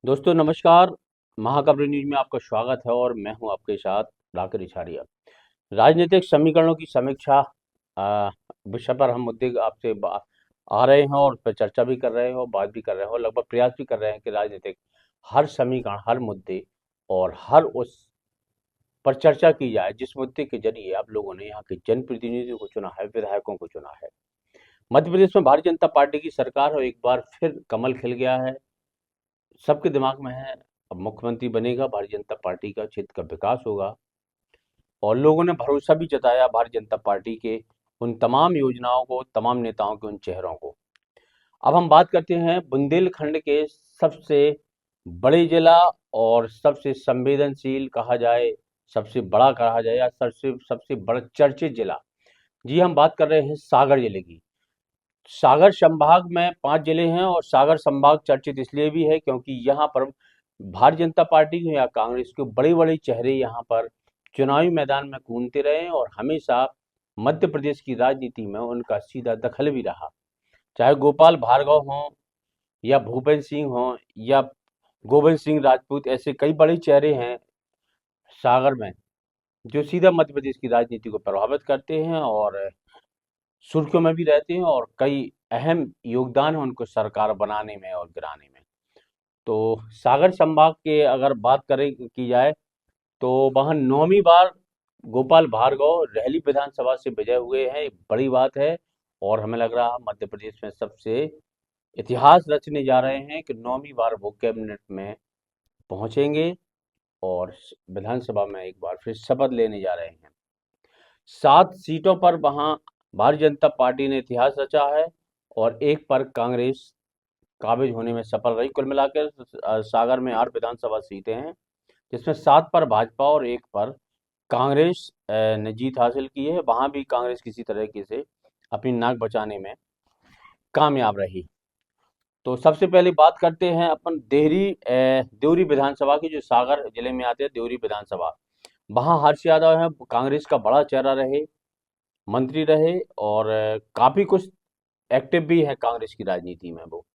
दोस्तों नमस्कार। महाखबर न्यूज में आपका स्वागत है और मैं हूं आपके साथ राकेश इछारिया। राजनीतिक समीकरणों की समीक्षा अ, विषय पर हम मुद्दे आपसे आ रहे हैं और उस पर चर्चा भी कर रहे हैं और बात भी कर रहे हैं और लगभग प्रयास भी कर रहे हैं कि राजनीतिक हर समीकरण, हर मुद्दे और हर उस पर चर्चा की जाए जिस मुद्दे के जरिए आप लोगों ने यहाँ के जनप्रतिनिधियों को चुना है, विधायकों को चुना है। मध्य प्रदेश में भारतीय जनता पार्टी की सरकार और एक बार फिर कमल खिल गया है। सबके दिमाग में है अब मुख्यमंत्री बनेगा भारतीय जनता पार्टी का, क्षेत्र का विकास होगा और लोगों ने भरोसा भी जताया भारतीय जनता पार्टी के उन तमाम योजनाओं को, तमाम नेताओं के उन चेहरों को। अब हम बात करते हैं बुंदेलखंड के सबसे बड़े जिला और सबसे संवेदनशील कहा जाए, सबसे बड़ा कहा जाए या सबसे सबसे बड़ा चर्चित जिला। जी, हम बात कर रहे हैं सागर जिले की। सागर संभाग में 5 जिले हैं और सागर संभाग चर्चित इसलिए भी है क्योंकि यहाँ पर भारतीय जनता पार्टी के या कांग्रेस के बड़े-बड़े चेहरे यहाँ पर चुनावी मैदान में घूमते रहे हैं और हमेशा मध्य प्रदेश की राजनीति में उनका सीधा दखल भी रहा। चाहे गोपाल भार्गव हों या भूपेंद्र सिंह हों या गोविंद सिंह राजपूत, ऐसे कई बड़े चेहरे हैं सागर में जो सीधा मध्य प्रदेश की राजनीति को प्रभावित करते हैं और सुर्खियों में भी रहते हैं और कई अहम योगदान है उनको सरकार बनाने में और गिराने में। तो सागर संभाग के अगर बात करें की जाए तो वहाँ 9वीं बार गोपाल भार्गव रेहली विधानसभा से विजय हुए हैं, एक बड़ी बात है। और हमें लग रहा है मध्य प्रदेश में सबसे इतिहास रचने जा रहे हैं कि 9वीं बार वो कैबिनेट में पहुंचेंगे और विधानसभा में एक बार फिर शपथ लेने जा रहे हैं। 7 सीटों पर वहाँ भारतीय जनता पार्टी ने इतिहास रचा है और एक पर कांग्रेस काबिज होने में सफल रही। कुल मिलाकर सागर में 8 विधानसभा सीटें हैं जिसमें 7 पर भाजपा और एक पर कांग्रेस ने जीत हासिल की है। वहां भी कांग्रेस किसी तरीके से अपनी नाक बचाने में कामयाब रही। तो सबसे पहले बात करते हैं अपन देवरी विधानसभा की, जो सागर जिले में आते हैं। देवरी विधानसभा, वहां हर्ष यादव है, कांग्रेस का बड़ा चेहरा रहे, मंत्री रहे और काफी कुछ एक्टिव भी है कांग्रेस की राजनीति में वो।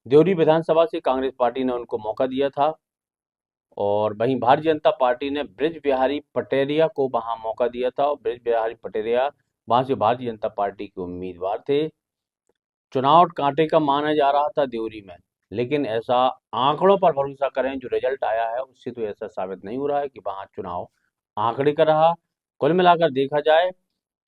देवरी विधानसभा से कांग्रेस पार्टी ने उनको मौका दिया था और वहीं भारतीय जनता पार्टी ने ब्रिज बिहारी पटेरिया को वहां मौका दिया था और ब्रिज बिहारी पटेरिया वहां से भारतीय जनता पार्टी के उम्मीदवार थे। चुनाव कांटे का माना जा रहा था देवरी में, लेकिन ऐसा आंकड़ों पर भरोसा करें जो रिजल्ट आया है उससे तो ऐसा साबित नहीं हो रहा है कि वहां चुनाव आंकड़े का रहा। कुल मिलाकर देखा जाए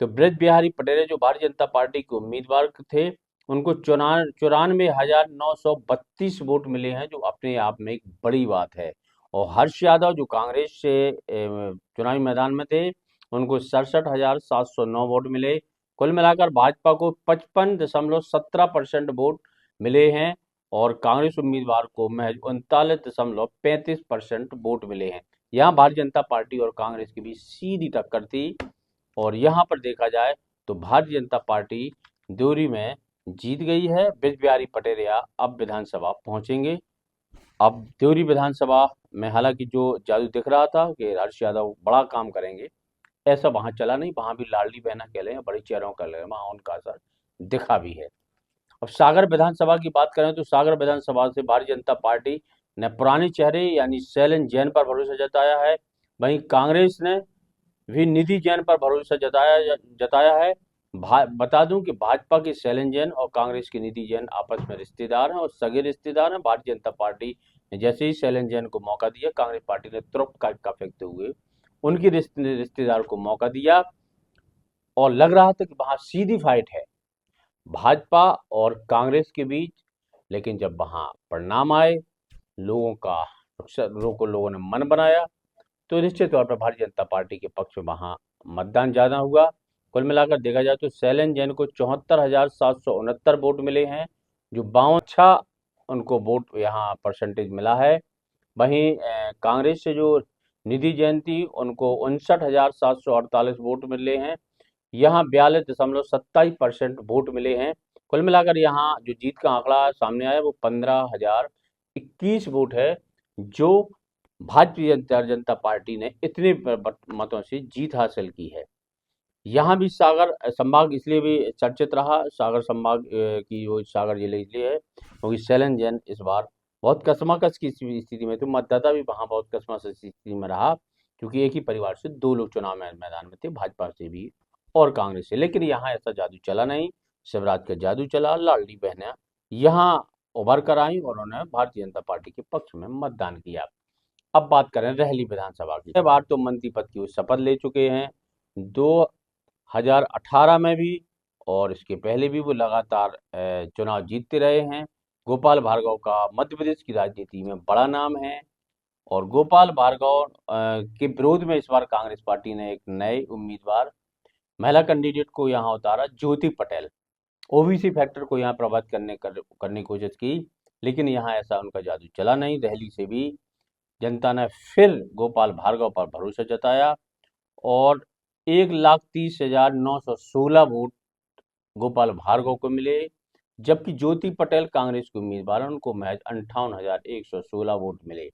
तो ब्रज बिहारी पटेल जो भारतीय जनता पार्टी के उम्मीदवार थे, उनको 94,932 वोट मिले हैं, जो अपने आप में एक बड़ी बात है। और हर्ष यादव जो कांग्रेस से चुनावी मैदान में थे, उनको 67,709 वोट मिले। कुल मिलाकर भाजपा को 55.17% वोट मिले हैं और कांग्रेस उम्मीदवार को महज 39.35% वोट मिले हैं। यहाँ भारतीय जनता पार्टी और कांग्रेस के बीच सीधी टक्कर थी और यहाँ पर देखा जाए तो भारतीय जनता पार्टी देवरी में जीत गई है। ब्रज बिहारी पटेरिया अब विधानसभा पहुंचेंगे। अब देवरी विधानसभा में हालांकि जो जादू दिख रहा था कि हर्ष यादव बड़ा काम करेंगे, ऐसा वहां चला नहीं। वहां भी लाडली बहना कह लें, बड़े चेहरों का ले वहां उनका असर दिखा भी है। अब सागर विधानसभा की बात करें तो सागर विधानसभा से भारतीय जनता पार्टी ने पुराने चेहरे यानी शैलेंद्र जैन पर भरोसा जताया है। वहीं कांग्रेस ने भी निधि जैन पर भरोसा जताया जताया है। बता दूं कि भाजपा के शैलेंद्र जैन और कांग्रेस की निधि जैन आपस में रिश्तेदार हैं और सगे रिश्तेदार हैं। भारतीय जनता पार्टी ने जैसे ही शैलेंद्र जैन को मौका दिया, कांग्रेस पार्टी ने तुरंत का फेंकते हुए उनके रिश्तेदार को मौका दिया और लग रहा था कि वहां सीधी फाइट है भाजपा और कांग्रेस के बीच। लेकिन जब वहां परिणाम आए, लोगों का लोगों ने मन बनाया, तो निश्चित तौर पर भारतीय जनता पार्टी के पक्ष में वहां मतदान ज्यादा हुआ। कुल मिलाकर देखा जाए तो शैलेंद्र जैन को 74,769 वोट मिले हैं, जो 52 अच्छा उनको वोट यहाँ परसेंटेज मिला है। वहीं कांग्रेस से जो निधि जैन थी, उनको 59,748 वोट मिले हैं। यहाँ 42.27% वोट मिले हैं। कुल मिलाकर यहाँ जो जीत का आंकड़ा सामने आया वो 15,021 वोट है, जो भारतीय जनता पार्टी ने इतने मतों से जीत हासिल की है। यहाँ भी सागर संभाग इसलिए भी चर्चित रहा, सागर संभाग की वो सागर जिले इसलिए है क्योंकि शैलेंद्र जैन इस बार बहुत कशमकश की स्थिति में, तो मतदाता भी वहाँ बहुत कशमकश की स्थिति में रहा, क्योंकि एक ही परिवार से 2 लोग चुनाव में मैदान में थे, भाजपा से भी और कांग्रेस से। लेकिन यहाँ ऐसा जादू चला नहीं, शिवराज का जादू चला, लाडली बहनें यहाँ उभर कर आई और उन्होंने भारतीय जनता पार्टी के पक्ष में मतदान किया। अब बात करें रहली विधानसभा की, बार तो मंत्री पद की वो शपथ ले चुके हैं, 2018 में भी और इसके पहले भी वो लगातार चुनाव जीतते रहे हैं। गोपाल भार्गव का मध्य प्रदेश की राजनीति में बड़ा नाम है और गोपाल भार्गव के विरोध में इस बार कांग्रेस पार्टी ने एक नए उम्मीदवार महिला कैंडिडेट को यहाँ उतारा, ज्योति पटेल। ओबीसी फैक्टर को यहाँ प्रभावित करने की कोशिश की, लेकिन यहाँ ऐसा उनका जादू चला नहीं। दिल्ली से भी जनता ने फिर गोपाल भार्गव पर भरोसा जताया और 1,30,916 वोट गोपाल भार्गव को मिले, जबकि ज्योति पटेल कांग्रेस के उम्मीदवार हैं, उनको महज 58,116 वोट मिले।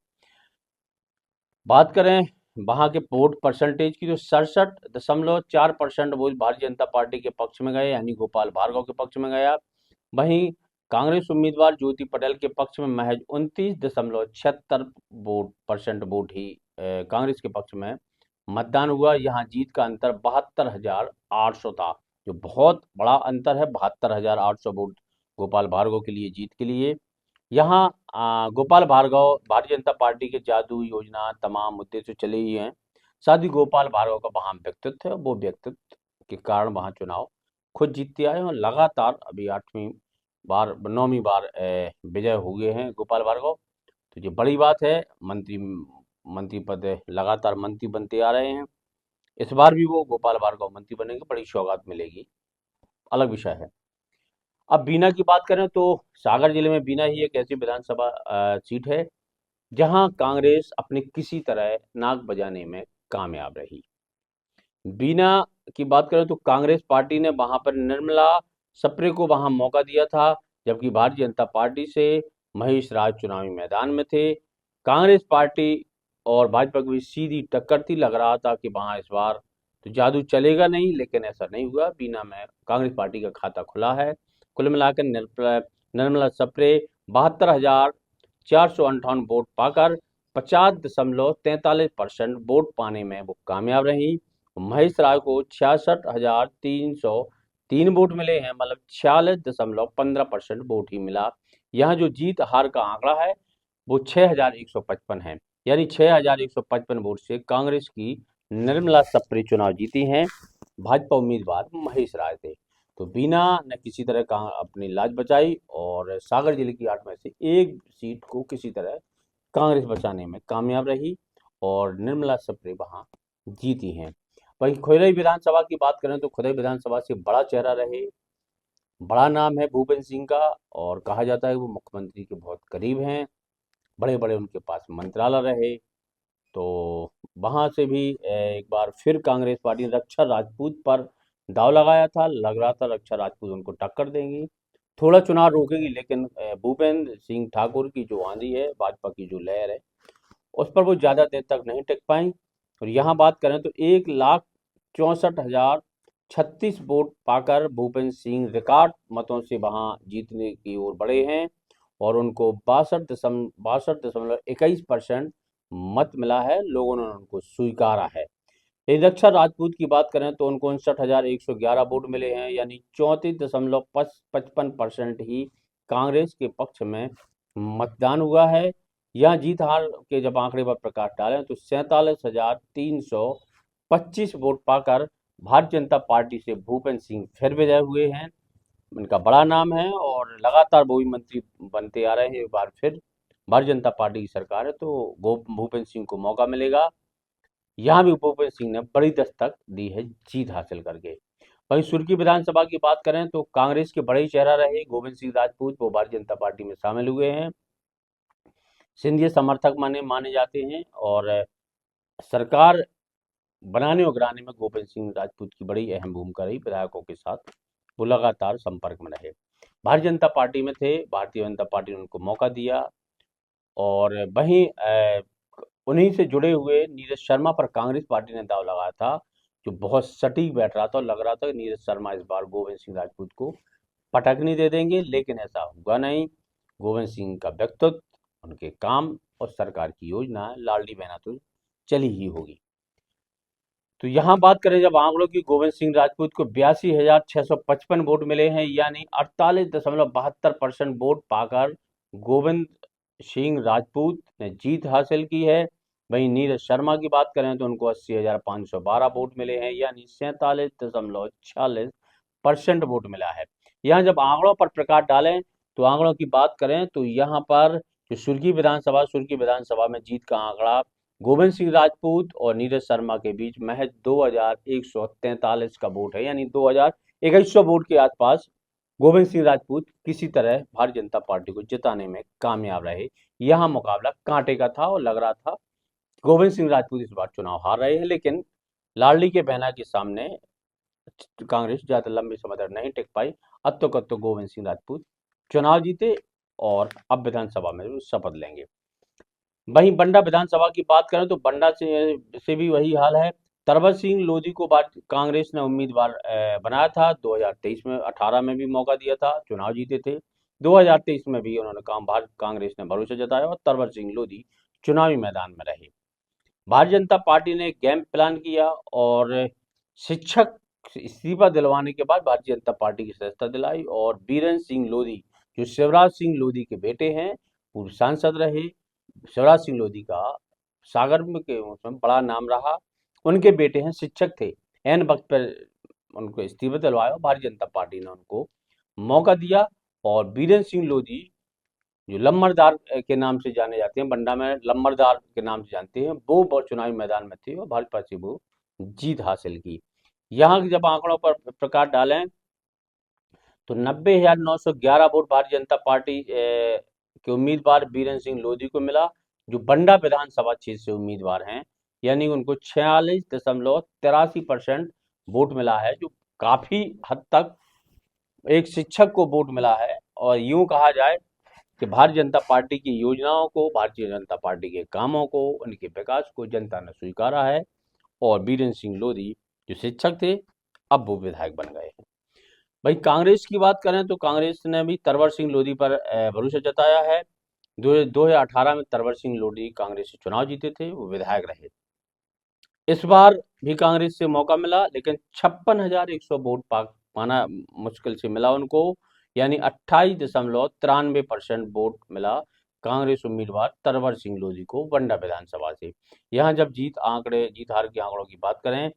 बात करें वहां के वोट परसेंटेज की, तो 67.4% वोट भारतीय जनता पार्टी के पक्ष में गए, यानी गोपाल भार्गव के पक्ष में गया। वहीं कांग्रेस उम्मीदवार ज्योति पटेल के पक्ष में महज 29.76% वोट ही कांग्रेस के पक्ष में मतदान हुआ। यहाँ जीत का अंतर 72,800 था, जो बहुत बड़ा अंतर है। 72,800 वोट गोपाल भार्गव के लिए, जीत के लिए। यहाँ गोपाल भार्गव भारतीय जनता पार्टी के जादू योजना तमाम मुद्दे से चले ही हैं, साथ ही गोपाल भार्गव का वहाँ व्यक्तित्व है, वो व्यक्तित्व के कारण वहाँ चुनाव खुद जीतते आए और लगातार अभी 9वीं बार विजय हुए हैं गोपाल भार्गव। तो ये बड़ी बात है, मंत्री पद लगातार मंत्री बनते आ रहे हैं। इस बार भी वो गोपाल भार्गव मंत्री बनेंगे, बड़ी सौगात मिलेगी, अलग विषय है। अब बीना की बात करें तो सागर जिले में बीना ही एक ऐसी विधानसभा सीट है जहां कांग्रेस अपने किसी तरह नाक बजाने में कामयाब रही। बीना की बात करें तो कांग्रेस पार्टी ने वहां पर निर्मला सप्रे को वहां मौका दिया था, जबकि भारतीय जनता पार्टी से महेश राज चुनावी मैदान में थे। कांग्रेस पार्टी और भाजपा की सीधी टक्कर थी, लग रहा था कि वहां इस बार तो जादू चलेगा नहीं, लेकिन ऐसा नहीं हुआ। बीना में कांग्रेस पार्टी का खाता खुला है। कुल मिलाकर निर्मला सप्रे 72,458 वोट पाकर 50.43% वोट पाने में वो कामयाब रही। महेश राय को 66,303 वोट मिले हैं, मतलब 46.15% वोट ही मिला। यहाँ जो जीत हार का आंकड़ा है वो 6,155 है, यानी 6,155 वोट से कांग्रेस की निर्मला सप्रे चुनाव जीती हैं। भाजपा उम्मीदवार महेश राय थे। तो बीना ने किसी तरह का अपनी लाज बचाई और सागर जिले की 8 में से एक सीट को किसी तरह कांग्रेस बचाने में कामयाब रही और निर्मला सप्रे वहां जीती हैं। वहीं खुरई विधानसभा की बात करें तो खुरई विधानसभा से बड़ा चेहरा रहे, बड़ा नाम है भूपेंद्र सिंह का, और कहा जाता है वो मुख्यमंत्री के बहुत करीब हैं, बड़े बड़े उनके पास मंत्रालय रहे। तो वहां से भी एक बार फिर कांग्रेस पार्टी ने रक्षा राजपूत पर दाव लगाया था, लग रहा था रक्षा राजपूत उनको टक्कर देंगी, थोड़ा चुनाव रोकेगी, लेकिन भूपेंद्र सिंह ठाकुर की जो आंधी है, भाजपा की जो लहर है, उस पर वो ज़्यादा देर तक नहीं टिक पाई। और यहाँ बात करें तो 1,64,036 वोट पाकर भूपेंद्र सिंह रिकॉर्ड मतों से वहाँ जीतने की ओर बढ़े हैं और उनको 62.21% मत मिला है, लोगों ने उनको स्वीकारा है। यदि रक्षा राजपूत की बात करें तो उनको 59,111 वोट मिले हैं, यानी 34.55% ही कांग्रेस के पक्ष में मतदान हुआ है। यहाँ जीत हार के जब आंकड़े पर प्रकाश डालें तो 47,325 वोट पाकर भारतीय जनता पार्टी से भूपेंद्र सिंह फिर विजय हुए हैं। इनका बड़ा नाम है और लगातार वो भी मंत्री बनते आ रहे हैं। एक बार फिर भारतीय जनता पार्टी की सरकार है तो भूपेंद्र सिंह को मौका मिलेगा। यहाँ भी भूपेंद्र सिंह ने बड़ी दस्तक दी है जीत हासिल करके। वहीं सुर्खी विधानसभा की बात करें तो कांग्रेस के बड़े चेहरा रहे गोविंद सिंह राजपूत, वो भारतीय जनता पार्टी में शामिल हुए हैं, सिंधिया समर्थक माने जाते हैं और सरकार बनाने और गिराने में गोविंद सिंह राजपूत की बड़ी अहम भूमिका रही। विधायकों के साथ वो लगातार संपर्क में रहे, भारतीय जनता पार्टी में थे, भारतीय जनता पार्टी ने उनको मौका दिया। और वहीं उन्हीं से जुड़े हुए नीरज शर्मा पर कांग्रेस पार्टी ने दाव लगाया था, जो बहुत सटीक बैठ रहा था और लग रहा था कि नीरज शर्मा इस बार गोविंद सिंह राजपूत को पटकनी दे देंगे, लेकिन ऐसा हुआ नहीं। गोविंद सिंह का व्यक्तित्व उनके काम और सरकार की योजना है, लाडली बहना तो चली ही होगी। तो यहाँ बात करें जब आंकड़ों की, गोविंद सिंह राजपूत को 82,655 वोट मिले हैं, यानी 48.72% वोट पाकर गोविंद सिंह राजपूत ने जीत हासिल की है। वहीं नीरज शर्मा की बात करें तो उनको 80,512 वोट मिले हैं, यानी 47.46% वोट मिला है। यहाँ जब आंकड़ों पर प्रकाश डालें तो आंकड़ों की बात करें तो यहाँ पर जो सुर्खी विधानसभा में जीत का आंकड़ा गोविंद सिंह राजपूत और नीरज शर्मा के बीच महज 2143 का वोट है, यानी 2100 वोट के आसपास गोविंद सिंह राजपूत किसी तरह भारतीय जनता पार्टी को जिताने में कामयाब रहे। यहां मुकाबला कांटे का था और लग रहा था गोविंद सिंह राजपूत इस बार चुनाव हार रहे हैं, लेकिन लाडली के बहना के सामने कांग्रेस ज्यादा लंबे समय तक नहीं टिक पाई। अब तो गोविंद सिंह राजपूत चुनाव जीते और अब विधानसभा में शपथ लेंगे। वहीं बंडा विधानसभा की बात करें तो बंडा से भी वही हाल है। तरवर सिंह लोधी को कांग्रेस ने उम्मीदवार बनाया था। 2023 में 18 में भी मौका दिया था, चुनाव जीते थे। 2023 में भी उन्होंने कांग्रेस ने भरोसा जताया और तरवर सिंह लोधी चुनावी मैदान में रहे। भारतीय जनता पार्टी ने गेम प्लान किया और शिक्षक इस्तीफा दिलवाने के बाद भारतीय जनता पार्टी की सदस्यता दिलाई और बीरेंद्र सिंह लोधी जो शिवराज सिंह लोधी के बेटे हैं, पूर्व सांसद रहे। शिवराज सिंह लोधी का सागर में के उसमें बड़ा नाम रहा। उनके बेटे हैं, शिक्षक थे। एन वक्त पर उनको इस्तीफा दिलवाया, भारतीय जनता पार्टी ने उनको मौका दिया और बीरेंद्र सिंह लोधी जो लम्बरदार के नाम से जाने जाते हैं, बंडा में लम्बरदार के नाम से जानते हैं, वो चुनावी मैदान में थे और भाजपा से वो जीत हासिल की। यहाँ जब आंकड़ों पर प्रकाश डालें तो 90,911 वोट भारतीय जनता पार्टी के उम्मीदवार बीरेंद्र सिंह लोधी को मिला, जो बंडा विधानसभा क्षेत्र से उम्मीदवार हैं, यानी उनको 46.83% वोट मिला है, जो काफी हद तक एक शिक्षक को वोट मिला है। और यूं कहा जाए कि भारतीय जनता पार्टी की योजनाओं को, भारतीय जनता पार्टी के कामों को, उनके विकास को जनता ने स्वीकारा है और बीरेंद्र सिंह लोधी जो शिक्षक थे अब वो विधायक बन गए हैं। भाई कांग्रेस की बात करें तो कांग्रेस ने भी तरवर सिंह लोधी पर भरोसा जताया है। 2018 में तरवर सिंह लोधी कांग्रेस से चुनाव जीते थे, वो विधायक रहे। इस बार भी कांग्रेस से मौका मिला, लेकिन 56,100 वोट पाना मुश्किल से मिला उनको, यानी 28.93% वोट मिला कांग्रेस उम्मीदवार तरवर सिंह लोधी को बंडा विधानसभा से। यहाँ जब जीत हार के आंकड़ों की बात करें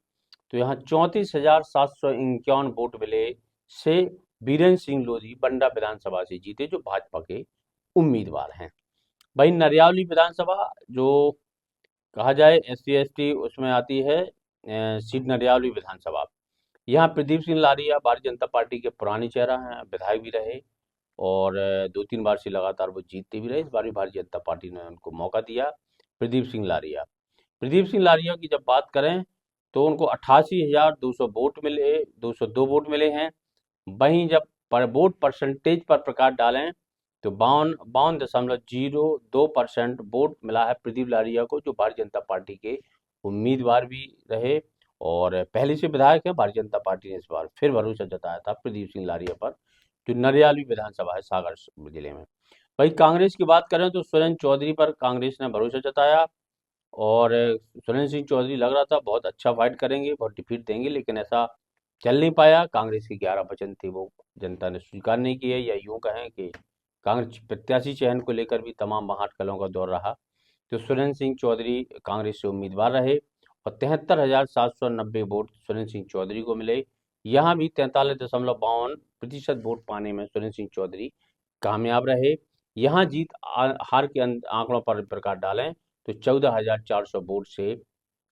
तो यहाँ 34,751 वोट मिले से बीरेंद्र सिंह लोधी बंडा विधानसभा से जीते, जो भाजपा के उम्मीदवार हैं। भाई नरियावली विधानसभा जो कहा जाए SC ST उसमें आती है सीट नरियावली विधानसभा। यहाँ प्रदीप सिंह लारिया भारतीय जनता पार्टी के पुराने चेहरा हैं, विधायक भी रहे और 2-3 बार से लगातार वो जीतते भी रहे। इस बार भी भारतीय जनता पार्टी ने उनको मौका दिया। प्रदीप सिंह लारिया की जब बात करें तो उनको 88,200 वोट मिले, 202 वोट मिले हैं। वहीं जब वोट परसेंटेज पर प्रकाश डालें तो 52.02% वोट मिला है प्रदीप लारिया को, जो भारतीय जनता पार्टी के उम्मीदवार भी रहे और पहले से विधायक है। भारतीय जनता पार्टी ने इस बार फिर भरोसा जताया था प्रदीप सिंह लारिया पर, जो नरियाली विधानसभा है सागर जिले में। वही कांग्रेस की बात करें तो सुरेंद्र चौधरी पर कांग्रेस ने भरोसा जताया और सुरेंद्र सिंह चौधरी लग रहा था बहुत अच्छा फाइट करेंगे, बहुत डिफीट देंगे, लेकिन ऐसा चल नहीं पाया। कांग्रेस के 11 वचन थे वो जनता ने स्वीकार नहीं किए, या यूं कहें कि कांग्रेस प्रत्याशी चयन को लेकर भी तमाम महाटकलों का दौर रहा। तो सुरेंद्र सिंह चौधरी कांग्रेस से उम्मीदवार रहे और 73,790 वोट सुरेंद्र सिंह चौधरी को मिले। यहाँ भी 43.52% वोट पाने में सुरेंद्र सिंह चौधरी कामयाब रहे। यहाँ जीत हार के आंकड़ों पर प्रकाश डालें तो 14,400 वोट से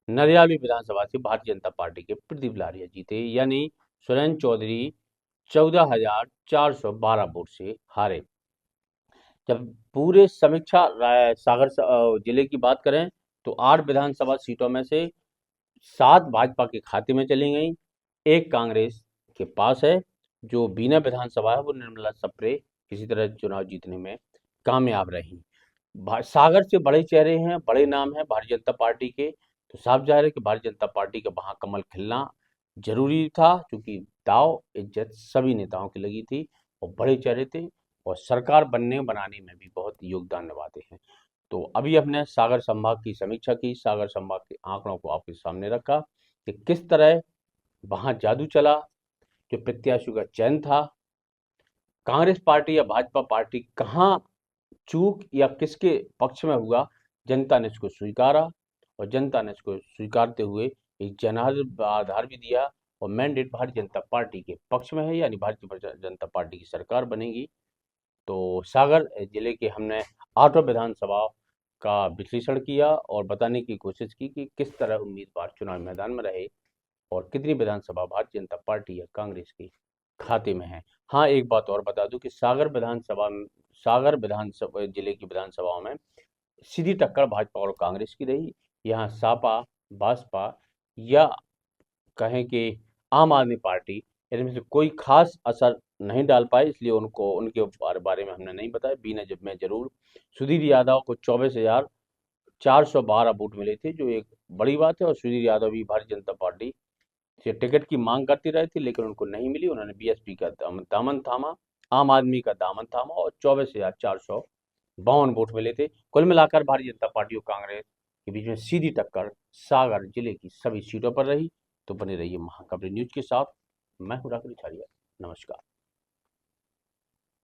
नरियाली विधानसभा से भारतीय जनता पार्टी के प्रदीप लारिया जीते, यानी सुरेंद्र चौधरी 14,412 वोट से हारे। जब पूरे समीक्षा सागर जिले की बात करें तो 8 विधानसभा सीटों में से 7 भाजपा के खाते में चली गई, 1 कांग्रेस के पास है। जो बीना विधानसभा है वो निर्मला सप्रे किसी तरह चुनाव जीतने में कामयाब रही। सागर से बड़े चेहरे हैं, बड़े नाम हैं भारतीय जनता पार्टी के, तो साफ जाहिर है कि भारतीय जनता पार्टी का वहां कमल खिलना जरूरी था, क्योंकि दाव इज्जत सभी नेताओं की लगी थी और बड़े चेहरे थे। और सरकार बनाने में भी बहुत योगदान निभाते हैं। तो अभी हमने सागर संभाग की समीक्षा की, सागर संभाग के आंकड़ों को आपके सामने रखा कि किस तरह वहां जादू चला, जो प्रत्याशियों का चयन था, कांग्रेस पार्टी या भाजपा पार्टी कहाँ चूक या किसके पक्ष में हुआ, जनता ने इसको स्वीकारा और जनता ने इसको स्वीकारते हुए एक जनादेश आधार भी दिया और मैंडेट भारतीय जनता पार्टी के पक्ष में है, यानी भारतीय जनता पार्टी की सरकार बनेगी। तो सागर जिले के हमने 8 विधानसभा का विश्लेषण किया और बताने की कोशिश की कि किस तरह उम्मीदवार चुनाव मैदान में रहे और कितनी विधानसभा भारतीय जनता पार्टी या कांग्रेस के खाते में है। हाँ, एक बात और बता दूं कि सागर विधानसभा जिले की विधानसभाओं में सीधी टक्कर भाजपा और कांग्रेस की रही। यहाँ सपा, बसपा या कहें कि आम आदमी पार्टी, इनमें से कोई खास असर नहीं डाल पाए, इसलिए उनको उनके बारे में हमने नहीं बताया। बीना जब मैं जरूर सुधीर यादव को 24,412 वोट मिले थे, जो एक बड़ी बात है। और सुधीर यादव भी भारतीय जनता पार्टी से टिकट की मांग करती रहे थे, लेकिन उनको नहीं मिली। उन्होंने बीएसपी का दामन थामा, आम आदमी का दामन थामा और 24,452 वोट मिले थे। कुल मिलाकर भारतीय जनता पार्टी और कांग्रेस के बीच में सीधी टक्कर सागर जिले की सभी सीटों पर रही। तो बने रहिए महाखबर न्यूज के साथ। मैं हूं राकेश आचार्य। नमस्कार।